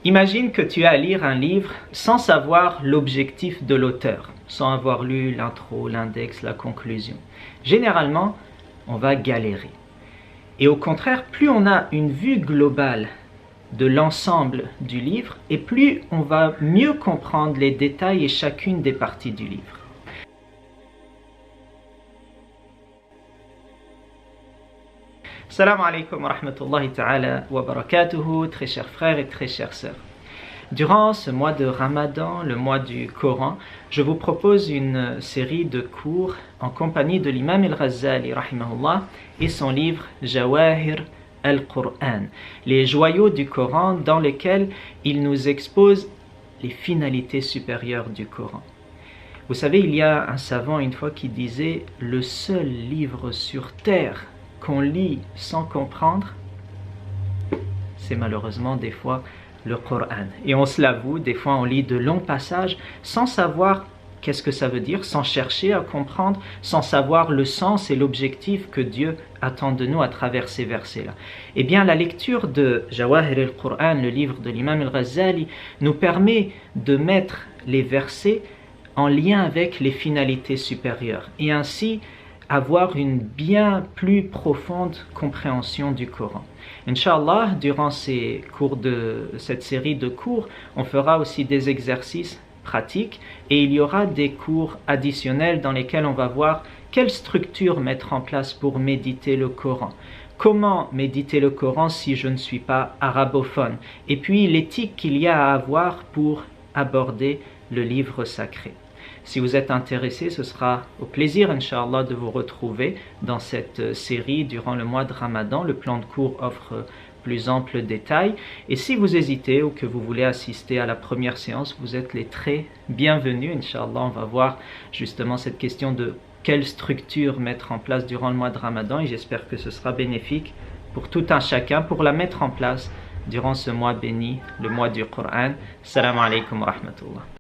Imagine que tu as à lire un livre sans savoir l'objectif de l'auteur, sans avoir lu l'intro, l'index, la conclusion. Généralement, on va galérer. Et au contraire, plus on a une vue globale de l'ensemble du livre, et plus on va mieux comprendre les détails et chacune des parties du livre. Salam alaikum wa rahmatullahi ta'ala wa barakatuhu, très chers frères et très chères sœurs. Durant ce mois de Ramadan, le mois du Coran, je vous propose une série de cours en compagnie de l'imam al-Ghazali rahimahullah et son livre Jawahir al-Qur'an, les joyaux du Coran dans lesquels il nous expose les finalités supérieures du Coran. Vous savez, il y a un savant une fois qui disait « Le seul livre sur terre qu'on lit sans comprendre, c'est malheureusement des fois le Coran. » Et on se l'avoue, des fois on lit de longs passages sans savoir qu'est-ce que ça veut dire, sans chercher à comprendre, sans savoir le sens et l'objectif que Dieu attend de nous à travers ces versets-là. Eh bien, la lecture de Jawahir al-Qur'an, le livre de l'imam al-Ghazali, nous permet de mettre les versets en lien avec les finalités supérieures et ainsi avoir une bien plus profonde compréhension du Coran. Inch'Allah, durant cette série de cours, on fera aussi des exercices pratiques et il y aura des cours additionnels dans lesquels on va voir quelle structure mettre en place pour méditer le Coran. Comment méditer le Coran si je ne suis pas arabophone? Et puis l'éthique qu'il y a à avoir pour aborder le livre sacré. Si vous êtes intéressé, ce sera au plaisir, Inch'Allah, de vous retrouver dans cette série durant le mois de Ramadan. Le plan de cours offre plus ample détails. Et si vous hésitez ou que vous voulez assister à la première séance, vous êtes les très bienvenus. Inch'Allah, on va voir justement cette question de quelle structure mettre en place durant le mois de Ramadan. Et j'espère que ce sera bénéfique pour tout un chacun pour la mettre en place durant ce mois béni, le mois du Coran. Salam alaikum wa rahmatullah.